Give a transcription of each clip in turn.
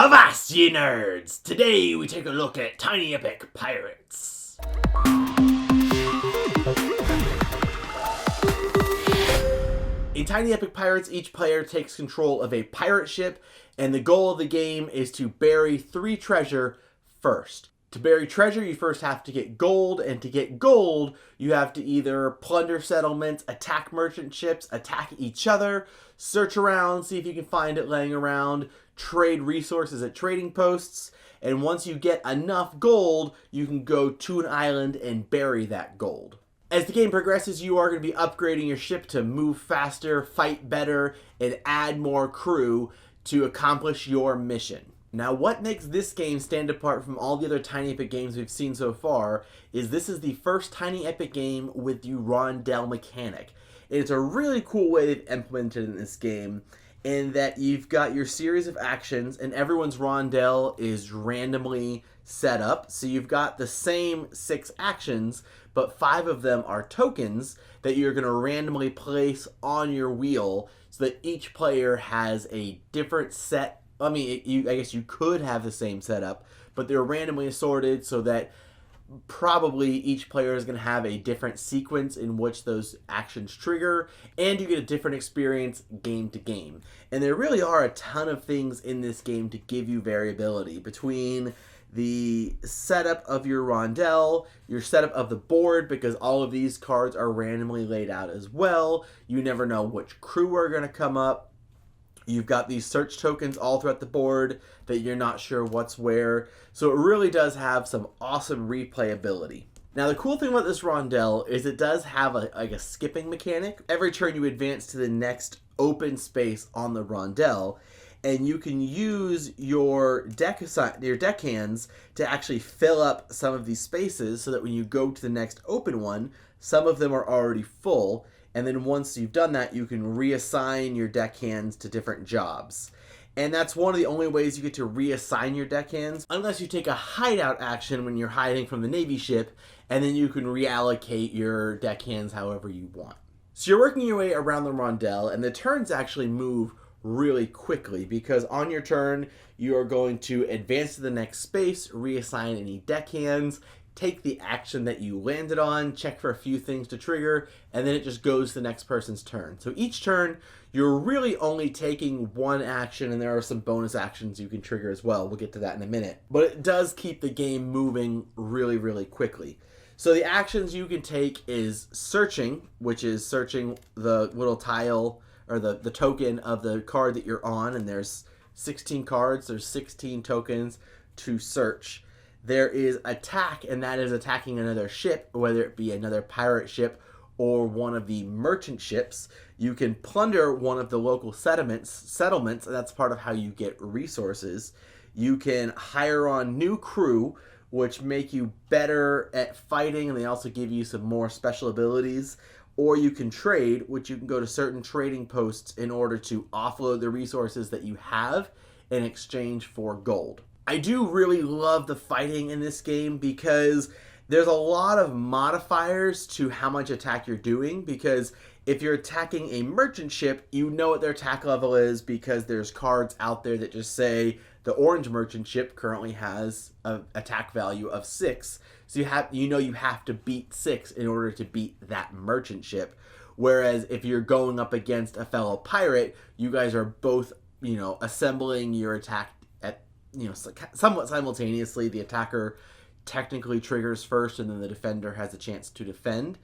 Avast, ye nerds! Today we take a look at Tiny Epic Pirates. In Tiny Epic Pirates, each player takes control of a pirate ship, and the goal of the game is to bury 3 treasure first. To bury treasure, you first have to get gold, and to get gold, you have to either plunder settlements, attack merchant ships, attack each other, search around, see if you can find it laying around, trade resources at trading posts, and once you get enough gold, you can go to an island and bury that gold. As the game progresses, you are going to be upgrading your ship to move faster, fight better, and add more crew to accomplish your mission. Now, what makes this game stand apart from all the other Tiny Epic games we've seen so far is this is the first Tiny Epic game with the rondel mechanic. It's a really cool way they've implemented in this game in that you've got your series of actions and everyone's rondel is randomly set up. So you've got the same 6 actions, but 5 of them are tokens that you're going to randomly place on your wheel so that each player has a different set. I mean, I guess you could have the same setup, but they're randomly assorted so that probably each player is going to have a different sequence in which those actions trigger, and you get a different experience game to game. And there really are a ton of things in this game to give you variability between the setup of your rondel, your setup of the board, because all of these cards are randomly laid out as well. You never know which crew are going to come up. You've got these search tokens all throughout the board that you're not sure what's where. So it really does have some awesome replayability. Now, the cool thing about this rondel is it does have a skipping mechanic. Every turn you advance to the next open space on the rondel, and you can use your deck hands to actually fill up some of these spaces so that when you go to the next open one, some of them are already full. And then once you've done that, you can reassign your deckhands to different jobs. And that's one of the only ways you get to reassign your deckhands, unless you take a hideout action when you're hiding from the Navy ship, and then you can reallocate your deckhands however you want. So you're working your way around the rondel, and the turns actually move really quickly because on your turn, you are going to advance to the next space, reassign any deckhands, take the action that you landed on, check for a few things to trigger, and then it just goes to the next person's turn. So each turn, you're really only taking one action, and there are some bonus actions you can trigger as well. We'll get to that in a minute. But it does keep the game moving really, really quickly. So the actions you can take is searching, which is searching the little tile or the token of the card that you're on, and there's 16 cards, there's 16 tokens to search. There is attack, and that is attacking another ship, whether it be another pirate ship or one of the merchant ships. You can plunder one of the local settlements, and that's part of how you get resources. You can hire on new crew, which make you better at fighting, and they also give you some more special abilities. Or you can trade, which you can go to certain trading posts in order to offload the resources that you have in exchange for gold. I do really love the fighting in this game because there's a lot of modifiers to how much attack you're doing, because if you're attacking a merchant ship, you know what their attack level is because there's cards out there that just say the orange merchant ship currently has an attack value of 6. So you have to beat 6 in order to beat that merchant ship. Whereas if you're going up against a fellow pirate, you guys are both, assembling your attack somewhat simultaneously. The attacker technically triggers first, and then the defender has a chance to defend.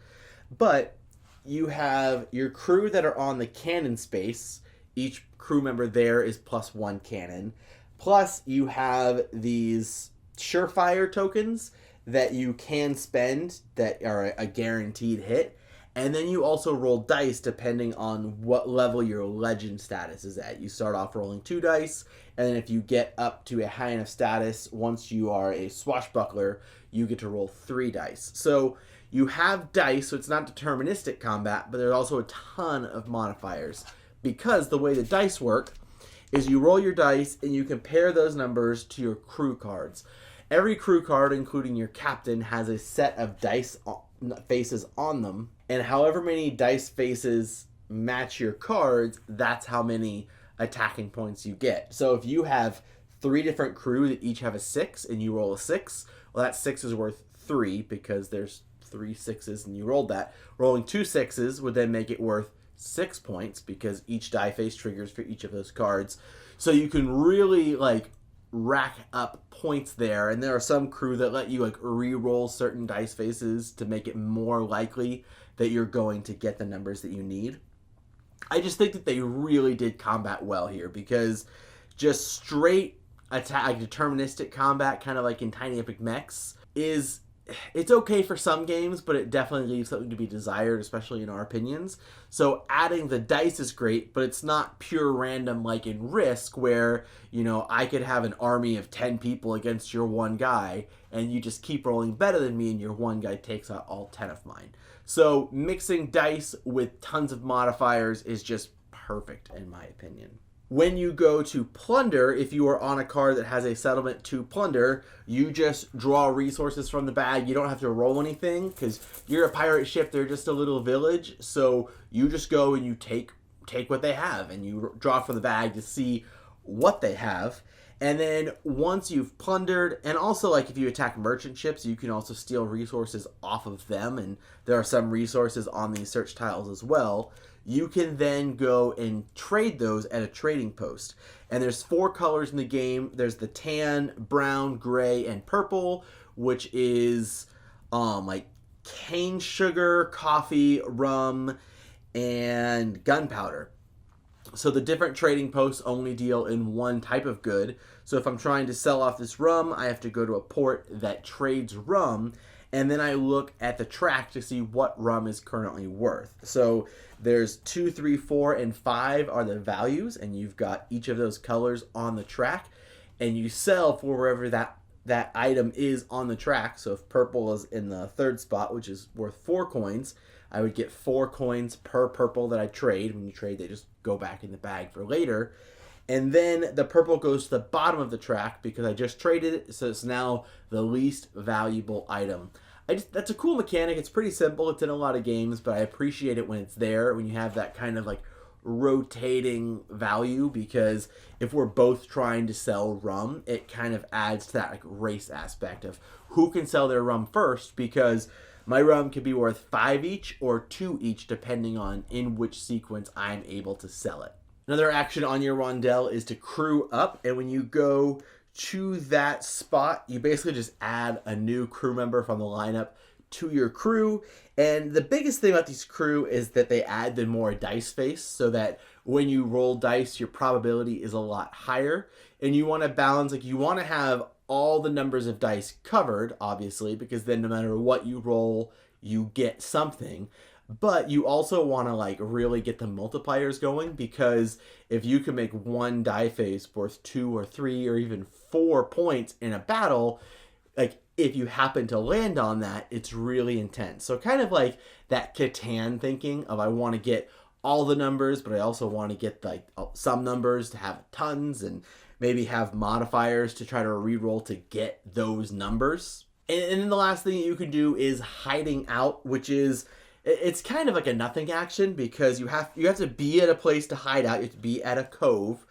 But you have your crew that are on the cannon space. Each crew member there is +1 cannon. Plus, you have these surefire tokens that you can spend that are a guaranteed hit. And then you also roll dice depending on what level your legend status is at. You start off rolling 2 dice, and then if you get up to a high enough status, once you are a swashbuckler, you get to roll 3 dice. So you have dice, so it's not deterministic combat, but there's also a ton of modifiers. Because the way the dice work is you roll your dice, and you compare those numbers to your crew cards. Every crew card, including your captain, has a set of dice faces on them, and however many dice faces match your cards, that's how many attacking points you get. So if you have 3 different crew that each have a 6, and you roll a 6. Well, that 6 is worth 3 because there's 3 6s and you rolled that. Rolling 2 6s would then make it worth 6 points because each die face triggers for each of those cards. So you can really like rack up points there, and there are some crew that let you like re-roll certain dice faces to make it more likely that you're going to get the numbers that you need. I just think that they really did combat well here, because just straight attack, like deterministic combat, kind of like in Tiny Epic Mechs, it's okay for some games, but it definitely leaves something to be desired, especially in our opinions. So adding the dice is great, but it's not pure random like in Risk, where, you know, I could have an army of 10 people against your one guy, and you just keep rolling better than me, and your one guy takes out all 10 of mine. So mixing dice with tons of modifiers is just perfect, in my opinion. When you go to plunder, if you are on a card that has a settlement to plunder, you just draw resources from the bag. You don't have to roll anything because you're a pirate ship. They're just a little village. So you just go and you take what they have, and you draw from the bag to see what they have. And then once you've plundered, and also like if you attack merchant ships, you can also steal resources off of them. And there are some resources on these search tiles as well. You can then go and trade those at a trading post. And there's 4 colors in the game. There's the tan, brown, gray, and purple, which is like cane sugar, coffee, rum, and gunpowder. So the different trading posts only deal in one type of good. So if I'm trying to sell off this rum, I have to go to a port that trades rum, and then I look at the track to see what rum is currently worth. So there's 2, 3, 4, and 5 are the values, and you've got each of those colors on the track, and you sell for wherever that item is on the track. So if purple is in the 3rd spot, which is worth 4 coins, I would get 4 coins per purple that I trade. When you trade, they just go back in the bag for later. And then the purple goes to the bottom of the track because I just traded it, so it's now the least valuable item. That's a cool mechanic. It's pretty simple. It's in a lot of games, but I appreciate it when it's there, when you have that kind of like rotating value, because if we're both trying to sell rum, it kind of adds to that like race aspect of who can sell their rum first, because my rum could be worth 5 each or 2 each depending on in which sequence I'm able to sell it. Another action on your rondel is to crew up, and when you go to that spot, you basically just add a new crew member from the lineup to your crew. And the biggest thing about these crew is that they add the more dice face, so that when you roll dice, your probability is a lot higher. And you want to balance, like you want to have all the numbers of dice covered, obviously, because then no matter what you roll, you get something. But you also want to like really get the multipliers going, because if you can make one die face worth 2 or 3 or even 4 points in a battle, like if you happen to land on that, it's really intense. So kind of like that Catan thinking of I want to get all the numbers, but I also want to get like some numbers to have tons, and maybe have modifiers to try to reroll to get those numbers. And then the last thing you can do is hiding out, which is, it's kind of like a nothing action, because you have to be at a place to hide out. You have to be at a cove,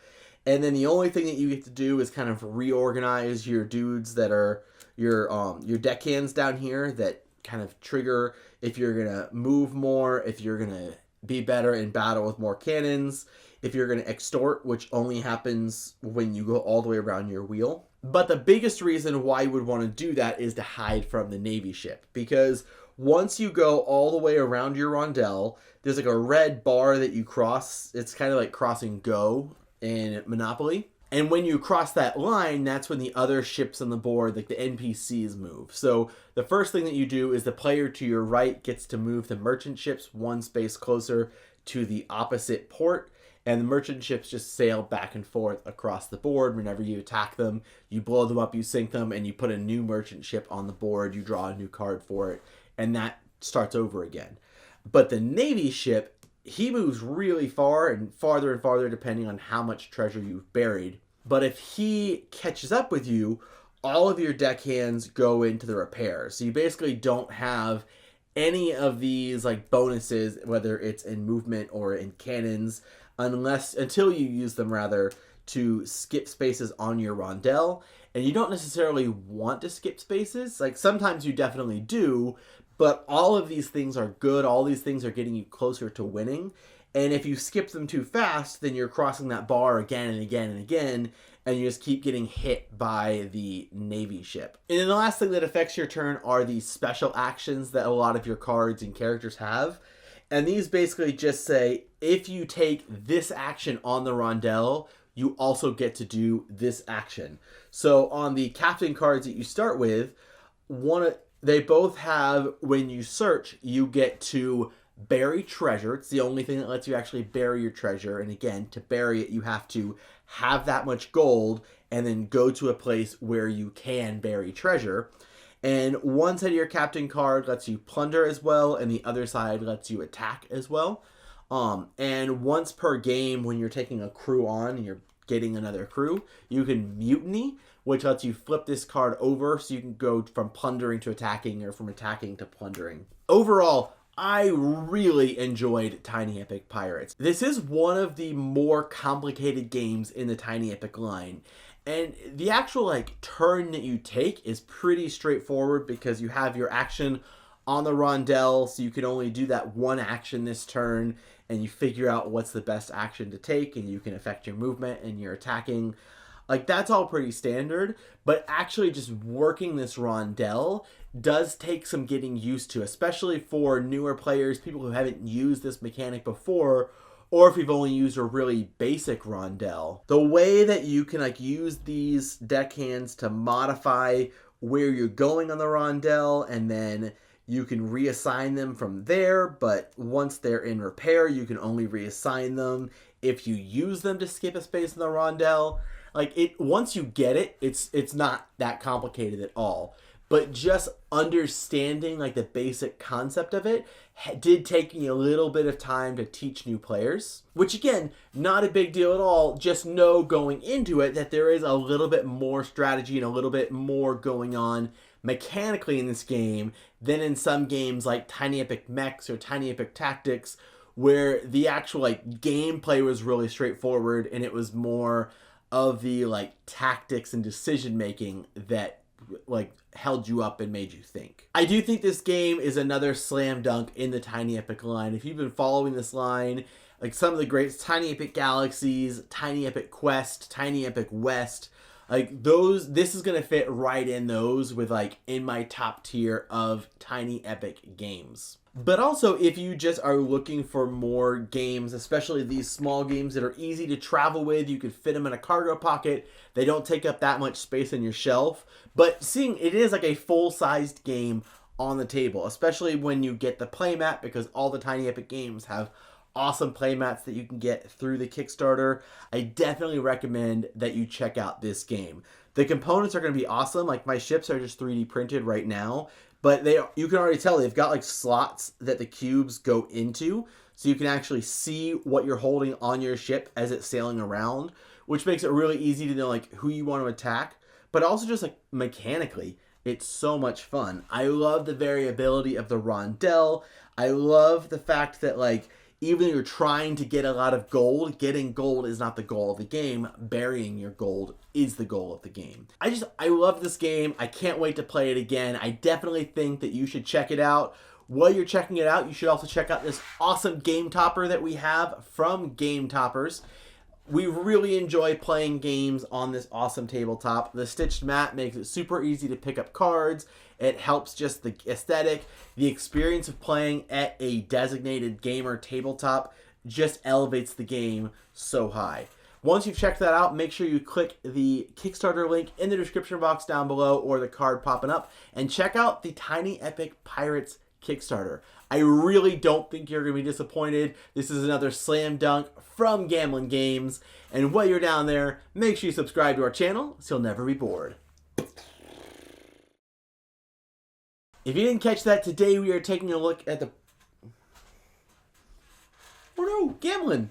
and then the only thing that you get to do is kind of reorganize your dudes that are your deckhands down here that kind of trigger if you're gonna move more, if you're gonna be better in battle with more cannons, if you're gonna extort, which only happens when you go all the way around your wheel. But the biggest reason why you would want to do that is to hide from the Navy ship, because once you go all the way around your rondel, there's like a red bar that you cross. It's kind of like crossing Go in Monopoly. And when you cross that line, that's when the other ships on the board, like the NPCs, move. So the first thing that you do is the player to your right gets to move the merchant ships 1 space closer to the opposite port. And the merchant ships just sail back and forth across the board. Whenever you attack them, you blow them up, you sink them, and you put a new merchant ship on the board. You draw a new card for it, and that starts over again. But the Navy ship, he moves really far and farther depending on how much treasure you've buried. But if he catches up with you, all of your deckhands go into the repair. So you basically don't have any of these like bonuses, whether it's in movement or in cannons, until you use them rather, to skip spaces on your rondel, and you don't necessarily want to skip spaces. Like sometimes you definitely do, but all of these things are good. All these things are getting you closer to winning. And if you skip them too fast, then you're crossing that bar again and again and again, and you just keep getting hit by the Navy ship. And then the last thing that affects your turn are these special actions that a lot of your cards and characters have. And these basically just say, if you take this action on the rondel, you also get to do this action. So on the captain cards that you start with, they both have, when you search, you get to bury treasure. It's the only thing that lets you actually bury your treasure. And again, to bury it, you have to have that much gold and then go to a place where you can bury treasure. And one side of your captain card lets you plunder as well, and the other side lets you attack as well. And once per game, when you're taking a crew on and you're getting another crew, you can mutiny, which lets you flip this card over so you can go from plundering to attacking or from attacking to plundering. Overall, I really enjoyed Tiny Epic Pirates. This is one of the more complicated games in the Tiny Epic line. And the actual turn that you take is pretty straightforward because you have your action on the rondel, so you can only do that one action this turn, and you figure out what's the best action to take, and you can affect your movement and your attacking. That's all pretty standard, but actually just working this rondel does take some getting used to, especially for newer players, people who haven't used this mechanic before, or if you've only used a really basic rondel. The way that you can use these deckhands to modify where you're going on the rondel, and then you can reassign them from there, but once they're in repair, you can only reassign them if you use them to skip a space in the rondel. Once you get it, it's not that complicated at all. But just understanding the basic concept of it did take me a little bit of time to teach new players, which again, not a big deal at all. Just know going into it that there is a little bit more strategy and a little bit more going on mechanically in this game than in some games like Tiny Epic Mechs or Tiny Epic Tactics, where the actual gameplay was really straightforward and it was more of the tactics and decision making that held you up and made you think. I do think this game is another slam dunk in the Tiny Epic line. If you've been following this line, some of the greats, Tiny Epic Galaxies, Tiny Epic Quest, Tiny Epic West, this is gonna fit right in those with in my top tier of Tiny Epic games. But also, if you just are looking for more games, especially these small games that are easy to travel with, you can fit them in a cargo pocket. They don't take up that much space on your shelf. But seeing it is a full-sized game on the table, especially when you get the playmat, because all the Tiny Epic games have awesome playmats that you can get through the Kickstarter. I definitely recommend that you check out this game. The components are going to be awesome. My ships are just 3D printed right now. But you can already tell they've got slots that the cubes go into, so you can actually see what you're holding on your ship as it's sailing around, which makes it really easy to know who you want to attack. But also just mechanically, it's so much fun. I love the variability of the rondel. I love the fact that even if you're trying to get a lot of gold, getting gold is not the goal of the game. Burying your gold is the goal of the game. I love this game. I can't wait to play it again. I definitely think that you should check it out. While you're checking it out, you should also check out this awesome game topper that we have from Game Toppers. We really enjoy playing games on this awesome tabletop. The stitched mat makes it super easy to pick up cards. It helps just the aesthetic. The experience of playing at a designated gamer tabletop just elevates the game so high. Once you've checked that out, make sure you click the Kickstarter link in the description box down below or the card popping up and check out the Tiny Epic Pirates Kickstarter. I really don't think you're going to be disappointed. This is another slam dunk from Gambling Games. And while you're down there, make sure you subscribe to our channel so you'll never be bored. If you didn't catch that, today we are taking a look at the... Oh no, gambling!